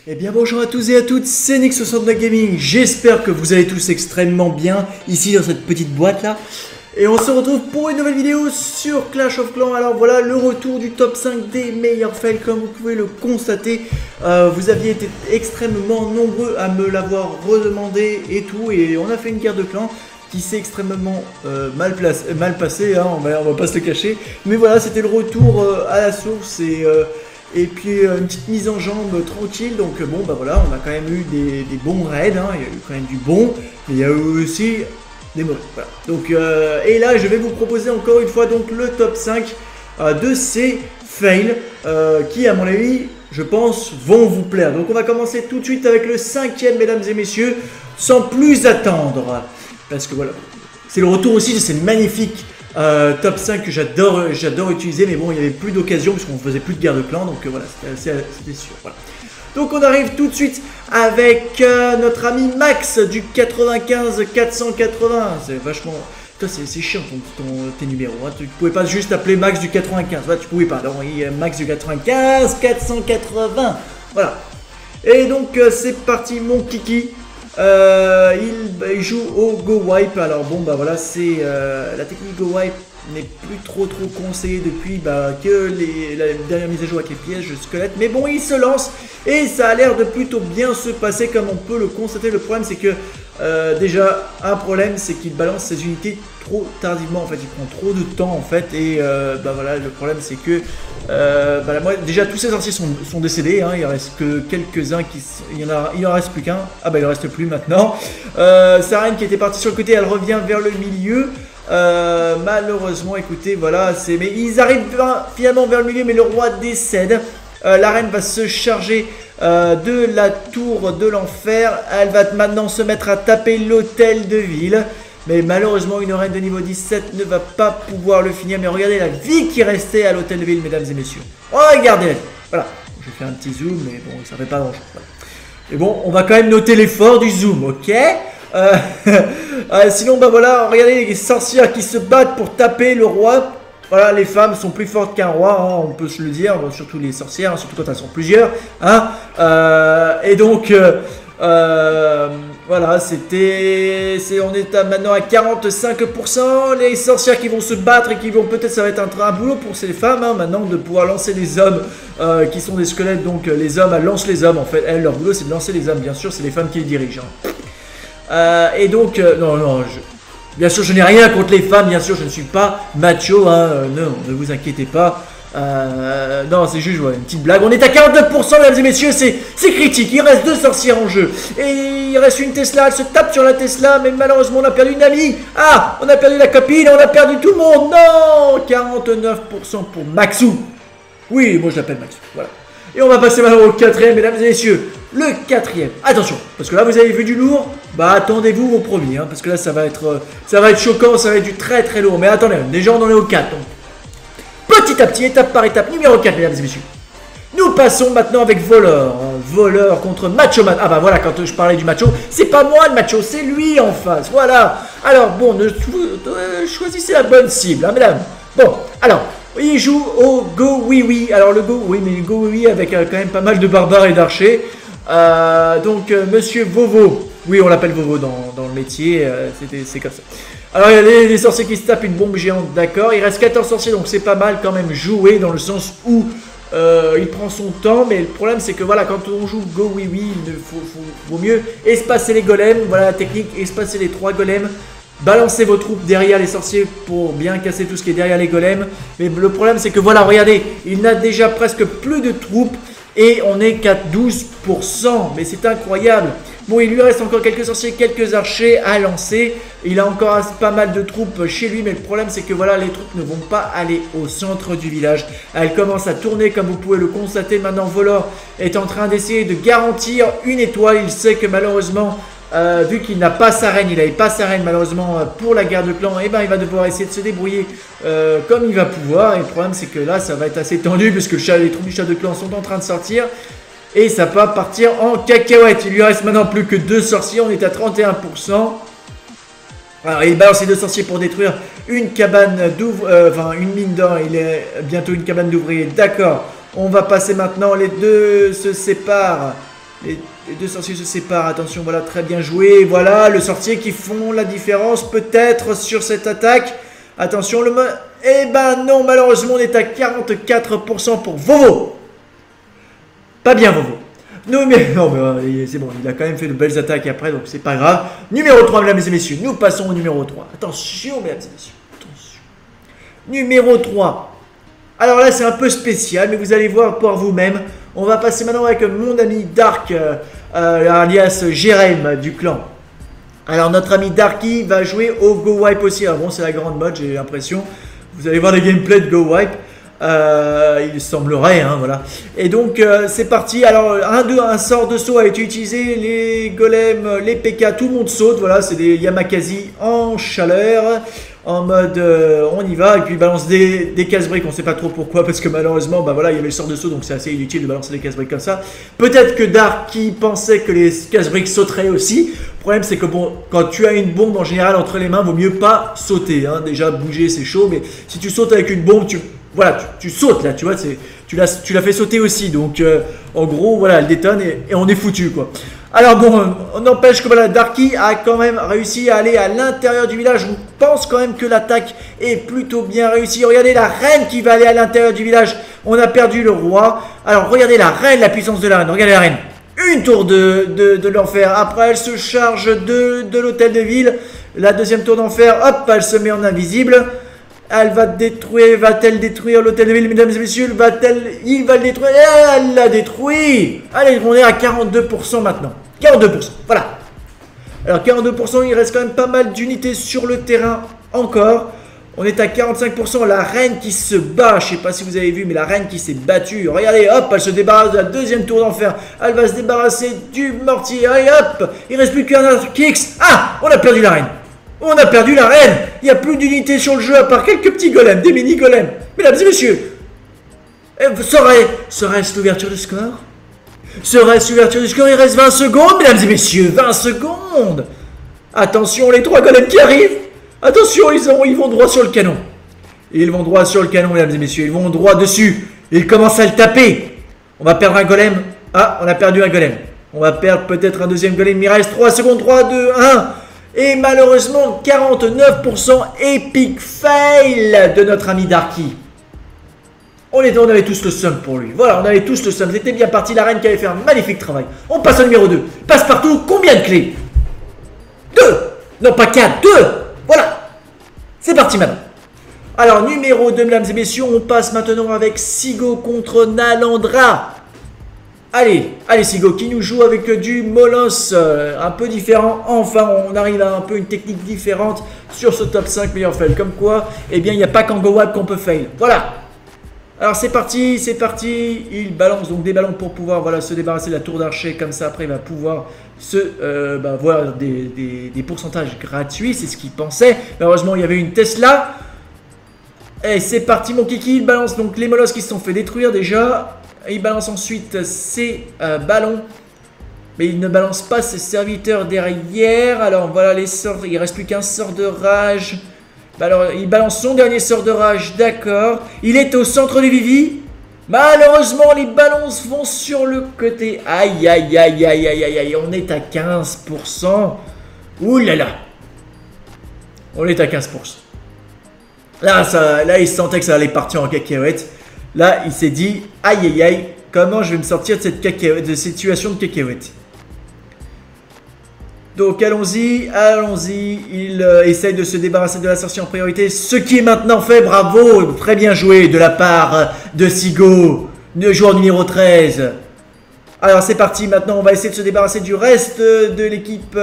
Eh bien bonjour à tous et à toutes, c'est Nick69 Gaming, j'espère que vous allez tous extrêmement bien ici dans cette petite boîte là. Et on se retrouve pour une nouvelle vidéo sur Clash of Clans. Alors voilà le retour du top 5 des meilleurs fails comme vous pouvez le constater. Vous aviez été extrêmement nombreux à me l'avoir redemandé et tout. Et on a fait une guerre de clans qui s'est extrêmement mal passée, hein, on va pas se le cacher. Mais voilà, c'était le retour à la source et puis une petite mise en jambe tranquille. Donc bon bah voilà, on a quand même eu des bons raids, hein. Il y a eu quand même du bon, mais il y a eu aussi des mauvais. Voilà. Donc et là je vais vous proposer encore une fois donc le top 5 de ces fails qui à mon avis je pense vont vous plaire. Donc on va commencer tout de suite avec le 5e mesdames et messieurs, sans plus attendre, parce que voilà, c'est le retour aussi de ces magnifiques top 5 que j'adore utiliser, mais bon il n'y avait plus d'occasion parce qu'on faisait plus de guerre de clans, donc voilà, c'était sûr. Voilà. Donc on arrive tout de suite avec notre ami Max du 95 480. C'est vachement... C'est chiant tes numéros, hein. Tu pouvais pas juste appeler Max du 95, ouais, tu pouvais pas. Donc Max du 95 480. Voilà. Et donc c'est parti mon kiki. Il joue au Go Wipe. Alors bon bah voilà, c'est la technique Go Wipe n'est plus trop conseillée depuis que la dernière mise à jour avec les pièges squelettes, mais bon il se lance et ça a l'air de plutôt bien se passer comme on peut le constater. Le problème c'est que déjà un problème c'est qu'il balance ses unités trop tardivement, en fait il prend trop de temps en fait, et voilà le problème c'est que moi, déjà tous ces sorciers sont décédés, hein. Il reste que quelques-uns il en reste plus qu'un. Ah bah il en reste plus maintenant. Sa reine qui était partie sur le côté, elle revient vers le milieu. Malheureusement écoutez voilà, mais ils arrivent finalement vers le milieu, mais le roi décède. La reine va se charger de la tour de l'enfer. Elle va maintenant se mettre à taper l'hôtel de ville, mais malheureusement une reine de niveau 17 ne va pas pouvoir le finir. Mais regardez la vie qui restait à l'hôtel de ville mesdames et messieurs. Regardez, voilà, je vais faire un petit zoom, mais bon ça fait pas grand chose. Voilà. Et bon on va quand même noter l'effort du zoom, ok. Sinon bah voilà, regardez les sorcières qui se battent pour taper le roi. Voilà, les femmes sont plus fortes qu'un roi, hein, on peut se le dire, surtout les sorcières, hein, surtout quand elles sont plusieurs, hein. Et donc voilà, on est maintenant à 45%, les sorcières qui vont se battre et qui vont peut-être, ça va être un boulot pour ces femmes, hein, maintenant de pouvoir lancer les hommes qui sont des squelettes. Donc les hommes, elles lancent les hommes en fait, elles, leur boulot c'est de lancer les hommes, bien sûr c'est les femmes qui les dirigent, hein. Et donc bien sûr je n'ai rien contre les femmes, bien sûr je ne suis pas macho, hein, non, ne vous inquiétez pas. Non c'est juste une petite blague. On est à 42% mesdames et messieurs, c'est critique. Il reste 2 sorcières en jeu et il reste une Tesla, elle se tape sur la Tesla, mais malheureusement on a perdu une amie. Ah, on a perdu la copine, on a perdu tout le monde. Non, 49% pour Maxou. Oui, moi je l'appelle Maxou, voilà. Et on va passer maintenant au 4e mesdames et messieurs. Le 4e, attention, parce que là vous avez vu du lourd, bah attendez-vous au premier, hein, parce que là ça va être choquant, ça va être du très lourd. Mais attendez, déjà on en est au 4, donc petit à petit, étape par étape, numéro 4 mesdames et messieurs. Nous passons maintenant avec Voleur, Voleur contre Macho Man. Ah bah voilà, quand je parlais du macho, c'est pas moi le macho, c'est lui en face, voilà. Alors bon, choisissez la bonne cible, hein, mesdames. Bon, alors... il joue au Go Oui Oui. Alors le Go Oui, mais le Go Oui Oui avec quand même pas mal de barbares et d'archers. Donc Monsieur Vovo, oui on l'appelle Vovo dans le métier, c'est comme ça. Alors il y a des sorciers qui se tapent une bombe géante, d'accord. Il reste 14 sorciers, donc c'est pas mal quand même joué, dans le sens où il prend son temps. Mais le problème c'est que voilà, quand on joue Go Oui Oui, il vaut mieux espacer les golems. Voilà la technique, espacer les 3 golems. Balancez vos troupes derrière les sorciers pour bien casser tout ce qui est derrière les golems. Mais le problème c'est que voilà, regardez, il n'a déjà presque plus de troupes et on est qu'à 12%. Mais c'est incroyable. Bon, il lui reste encore quelques sorciers, quelques archers à lancer. Il a encore pas mal de troupes chez lui, mais le problème c'est que voilà, les troupes ne vont pas aller au centre du village. Elles commencent à tourner comme vous pouvez le constater. Maintenant Volor est en train d'essayer de garantir une étoile. Il sait que malheureusement... vu qu'il n'a pas sa reine, il n'avait pas sa reine malheureusement pour la guerre de clan, et il va devoir essayer de se débrouiller comme il va pouvoir. Et le problème c'est que là ça va être assez tendu puisque les troupes du chat de clan sont en train de sortir et ça va partir en cacahuète. Il lui reste maintenant plus que 2 sorciers, on est à 31%. Alors il balance les 2 sorciers pour détruire une cabane une mine d'or. Il est bientôt une cabane d'ouvriers, d'accord. On va passer maintenant, les deux se séparent. Les deux sorciers se séparent. Attention, voilà, très bien joué. Voilà, le sorcier qui font la différence peut-être sur cette attaque. Attention, eh ben non, malheureusement, on est à 44% pour Vovo. Pas bien, Vovo. Non, mais c'est bon, il a quand même fait de belles attaques après, donc c'est pas grave. Numéro 3, mesdames et messieurs. Nous passons au numéro 3. Attention, mesdames et messieurs. Attention. Numéro 3. Alors là, c'est un peu spécial, mais vous allez voir par vous-même. On va passer maintenant avec mon ami Dark, alias Jérém du clan. Alors, notre ami Darky va jouer au Go Wipe aussi. Ah bon, c'est la grande mode, j'ai l'impression. Vous allez voir les gameplays de Go Wipe. Il semblerait, hein, voilà. Et donc, c'est parti. Alors, un sort de saut a été utilisé. Les golems, les PK, tout le monde saute. Voilà, c'est des Yamakasi en chaleur. En mode on y va, et puis il balance des casse-briques, on sait pas trop pourquoi, parce que malheureusement, bah voilà, il y avait le sort de saut, donc c'est assez inutile de balancer des casse-briques comme ça. Peut-être que Dark qui pensait que les casse-briques sauteraient aussi. Le problème c'est que bon, quand tu as une bombe en général entre les mains, vaut mieux pas sauter, hein. Déjà bouger c'est chaud, mais si tu sautes avec une bombe, tu sautes là, tu vois, tu l'as fait sauter aussi, donc en gros voilà, elle détonne et on est foutu quoi. Alors bon, on n'empêche que voilà, Darky a quand même réussi à aller à l'intérieur du village. On pense quand même que l'attaque est plutôt bien réussie. Regardez la reine qui va aller à l'intérieur du village. On a perdu le roi. Alors regardez la reine, la puissance de la reine. Regardez la reine. Une tour de l'enfer. Après, elle se charge de l'hôtel de ville. La deuxième tour d'enfer, hop, elle se met en invisible. Va-t-elle détruire l'hôtel de ville, mesdames et messieurs? Il va le détruire. Elle l'a détruit. Allez, on est à 42% maintenant. 42%, voilà. Alors 42%, il reste quand même pas mal d'unités sur le terrain encore. On est à 45%, la reine qui se bat, je sais pas si vous avez vu, mais la reine qui s'est battue. Regardez, hop, elle se débarrasse de la deuxième tour d'enfer. Elle va se débarrasser du mortier, et hop, il reste plus qu'un autre Kix. Ah, on a perdu la reine. On a perdu la reine. Il n'y a plus d'unités sur le jeu à part quelques petits golems, des mini-golems. Mesdames et messieurs, serait-ce l'ouverture du score? Serait-ce l'ouverture du score? Il reste 20 secondes, mesdames et messieurs, 20 secondes. Attention, les trois golems qui arrivent. Attention, ils vont droit sur le canon. Ils vont droit sur le canon, mesdames et messieurs. Ils vont droit dessus. Ils commencent à le taper. On va perdre un golem. Ah, on a perdu un golem. On va perdre peut-être un deuxième golem. Il reste 3 secondes. 3, 2, 1. Et malheureusement, 49% epic fail de notre ami Darky. On avait tous le seum pour lui. Voilà, on avait tous le seum. C'était bien parti. La reine qui avait fait un magnifique travail. On passe au numéro 2. Passe-partout. Combien de clés? 2. Non, pas 4. 2. Voilà. C'est parti maintenant. Alors, numéro 2, mesdames et messieurs. On passe maintenant avec Sigo contre Nalandra. Allez, Sigo qui nous joue avec du Molos, un peu différent. Enfin, on arrive à un peu une technique différente sur ce top 5 meilleur fail. Comme quoi, eh bien, il n'y a pas qu'en Go Wipe qu'on peut fail. Voilà. Alors c'est parti, il balance donc des ballons pour pouvoir se débarrasser de la tour d'archer, comme ça après il va pouvoir voir des pourcentages gratuits, c'est ce qu'il pensait. Malheureusement il y avait une Tesla. Et c'est parti mon kiki, il balance donc les molosses qui se sont fait détruire déjà. Il balance ensuite ses ballons. Mais il ne balance pas ses serviteurs derrière. Alors voilà les sorts, il reste plus qu'un sort de rage. Alors, il balance son dernier sort de rage, d'accord. Il est au centre du Vivi. Malheureusement, les ballons vont sur le côté. Aïe, aïe, aïe, aïe, aïe, aïe, aïe. On est à 15%. Ouh là là. On est à 15%. Là, il sentait que ça allait partir en cacahuète. Là, il s'est dit, aïe, aïe, aïe, comment je vais me sortir de cette situation de cacahuète. Donc allons-y, il essaye de se débarrasser de la sorcière en priorité, ce qui est maintenant fait, bravo, très bien joué de la part de Sigo, le joueur numéro 13. Alors c'est parti, maintenant on va essayer de se débarrasser du reste de l'équipe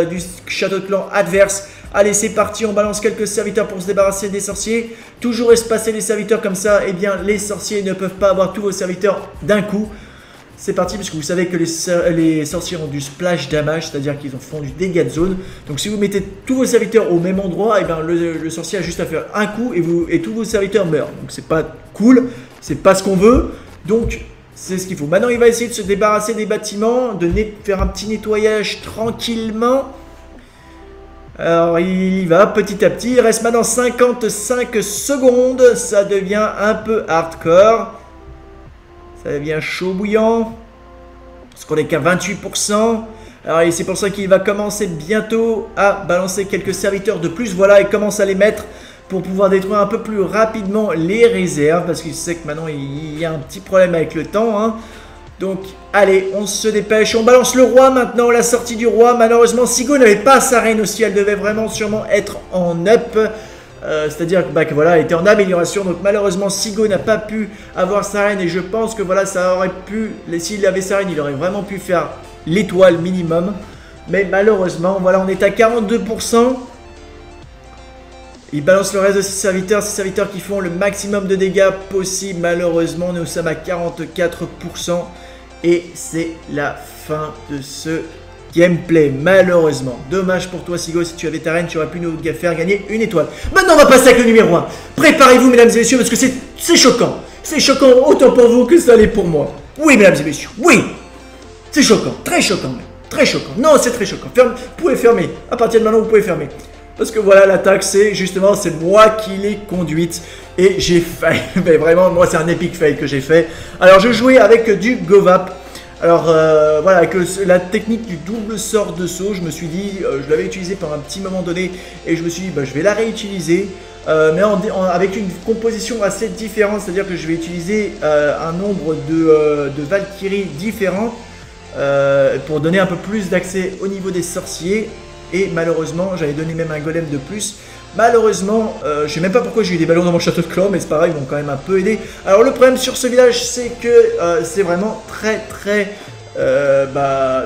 du château de clan adverse. Allez c'est parti, on balance quelques serviteurs pour se débarrasser des sorciers. Toujours espacer les serviteurs comme ça, eh bien les sorciers ne peuvent pas avoir tous vos serviteurs d'un coup. C'est parti parce que vous savez que les sorciers ont du splash damage, c'est-à-dire qu'ils font du dégât de zone. Donc si vous mettez tous vos serviteurs au même endroit, et bien le sorcier a juste à faire un coup et tous vos serviteurs meurent. Donc c'est pas cool, c'est pas ce qu'on veut. Donc c'est ce qu'il faut. Maintenant il va essayer de se débarrasser des bâtiments, de faire un petit nettoyage tranquillement. Alors il va petit à petit, il reste maintenant 55 secondes, ça devient un peu hardcore. Ça devient chaud bouillant. parce qu'on est qu'à 28%. Alors c'est pour ça qu'il va commencer bientôt à balancer quelques serviteurs de plus. Voilà, il commence à les mettre pour pouvoir détruire un peu plus rapidement les réserves, parce qu'il sait que maintenant il y a un petit problème avec le temps, hein. Donc allez, on se dépêche, on balance le roi maintenant, la sortie du roi. Malheureusement Sigo n'avait pas sa reine aussi, elle devait vraiment sûrement être en up, c'est-à-dire que voilà, elle était en amélioration. Donc malheureusement Sigo n'a pas pu avoir sa reine, et je pense que voilà, ça aurait pu, s'il avait sa reine, il aurait vraiment pu faire l'étoile minimum. Mais malheureusement, voilà, on est à 42%. Il balance le reste de ses serviteurs qui font le maximum de dégâts possible. Malheureusement, nous sommes à 44%. Et c'est la fin de ce gameplay, malheureusement. Dommage pour toi, Sigo. Si tu avais ta reine, tu aurais pu nous faire gagner une étoile. Maintenant, on va passer avec le numéro 1. Préparez-vous, mesdames et messieurs, parce que c'est choquant. C'est choquant autant pour vous que ça l'est pour moi. Oui, mesdames et messieurs, oui. C'est choquant, très choquant même. Très choquant. Non, c'est très choquant. Vous pouvez fermer. À partir de maintenant, vous pouvez fermer. Parce que voilà, l'attaque, c'est moi qui l'ai conduite. Et j'ai fail. Mais vraiment, moi, c'est un épique fail que j'ai fait. Alors, je jouais avec du Govap. Alors, voilà, avec la technique du double sort de saut, je me suis dit, je l'avais utilisé par un petit moment donné. Et je me suis dit, bah, je vais la réutiliser. Mais avec une composition assez différente. C'est-à-dire que je vais utiliser un nombre de Valkyries différents. Pour donner un peu plus d'accès au niveau des sorciers. Et malheureusement, j'avais donné même un golem de plus. Malheureusement, je sais même pas pourquoi j'ai eu des ballons dans mon château de clan, mais c'est pareil, ils m'ont quand même un peu aidé. Alors le problème sur ce village, c'est que c'est vraiment très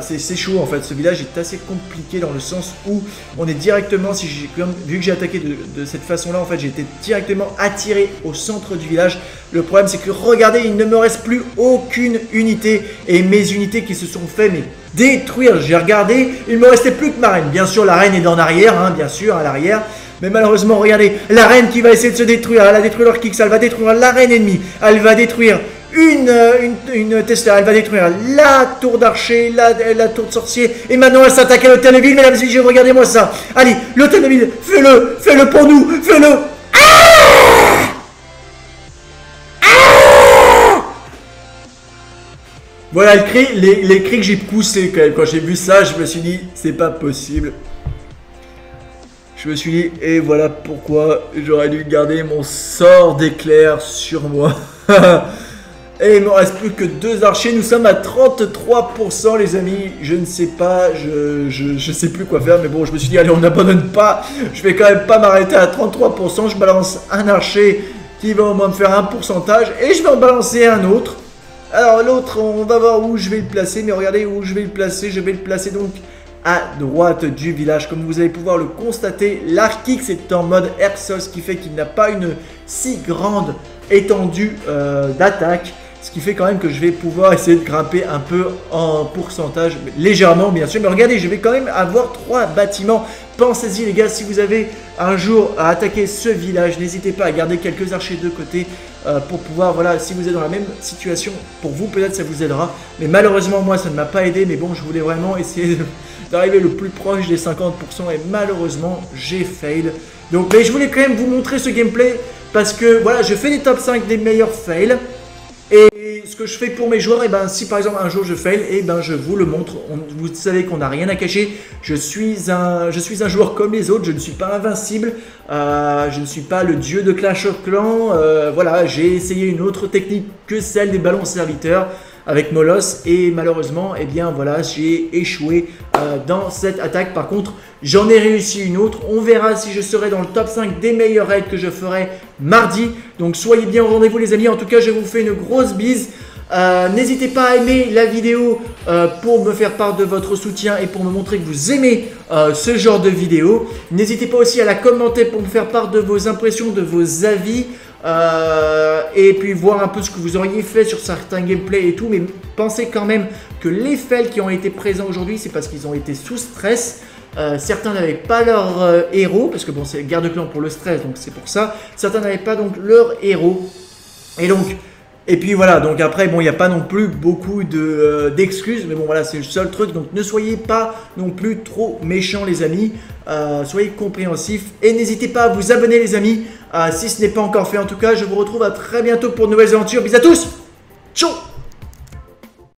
c'est chaud en fait. Ce village est assez compliqué dans le sens où on est directement, vu que j'ai attaqué de cette façon là, en fait j'ai été directement attiré au centre du village. Le problème c'est que regardez, il ne me reste plus aucune unité, et mes unités qui se sont fait détruire. J'ai regardé, il me restait plus que ma reine. Bien sûr la reine est en arrière, hein, bien sûr à l'arrière. Mais malheureusement, regardez, la reine qui va essayer de se détruire, elle a détruit leur Kix, elle va détruire la reine ennemie, elle va détruire une Tesla, elle va détruire la tour d'archer, la tour de sorcier, et maintenant elle s'attaque à l'hôtel de ville, mesdames et messieurs, regardez-moi ça. Allez, l'hôtel de ville, fais-le pour nous, fais-le. Voilà les cris que j'ai poussés quand même. Quand j'ai vu ça, je me suis dit, c'est pas possible. Je me suis dit, et voilà pourquoi j'aurais dû garder mon sort d'éclair sur moi. Et il me reste plus que 2 archers. Nous sommes à 33%, les amis. Je ne sais pas, je sais plus quoi faire. Mais bon, je me suis dit, allez, on n'abandonne pas. Je vais quand même pas m'arrêter à 33%. Je balance un archer qui va au moins me faire un pourcentage. Et je vais en balancer un autre. Alors l'autre, on va voir où je vais le placer. Mais regardez où je vais le placer. Je vais le placer donc à droite du village. Comme vous allez pouvoir le constater, l'Arkix est en mode airsoft, ce qui fait qu'il n'a pas une si grande étendue d'attaque. Ce qui fait quand même que je vais pouvoir essayer de grimper un peu en pourcentage, légèrement bien sûr. Mais regardez, je vais quand même avoir 3 bâtiments. Pensez-y les gars, si vous avez un jour à attaquer ce village, n'hésitez pas à garder quelques archers de côté pour pouvoir, voilà, si vous êtes dans la même situation, pour vous peut-être ça vous aidera. Mais malheureusement moi ça ne m'a pas aidé, mais bon, je voulais vraiment essayer d'arriver le plus proche des 50% et malheureusement j'ai fail. Donc mais je voulais quand même vous montrer ce gameplay parce que voilà, je fais les top 5 des meilleurs fails. Et ce que je fais pour mes joueurs, et ben si par exemple un jour je fail, et ben je vous le montre. Vous savez qu'on n'a rien à cacher. Je suis un joueur comme les autres. Je ne suis pas invincible. Je ne suis pas le dieu de Clash of Clans. Voilà, j'ai essayé une autre technique que celle des ballons serviteurs avec Molos et malheureusement, eh bien voilà, j'ai échoué dans cette attaque. Par contre, j'en ai réussi une autre. On verra si je serai dans le top 5 des meilleurs raids que je ferai mardi. Donc soyez bien au rendez-vous les amis. En tout cas, je vous fais une grosse bise. N'hésitez pas à aimer la vidéo pour me faire part de votre soutien et pour me montrer que vous aimez ce genre de vidéo. N'hésitez pas aussi à la commenter pour me faire part de vos impressions, de vos avis. Et puis voir un peu ce que vous auriez fait sur certains gameplays et tout. Mais pensez quand même que les fails qui ont été présents aujourd'hui, c'est parce qu'ils ont été sous stress. Certains n'avaient pas leur héros, parce que bon, c'est guerre de clan pour le stress, donc c'est pour ça. Certains n'avaient pas donc leur héros. Et puis voilà, donc après, bon, il n'y a pas non plus beaucoup d'excuses, mais bon, voilà, c'est le seul truc. Donc ne soyez pas non plus trop méchants, les amis. Soyez compréhensifs et n'hésitez pas à vous abonner, les amis, si ce n'est pas encore fait. En tout cas, je vous retrouve à très bientôt pour de nouvelles aventures. Bisous à tous. Ciao.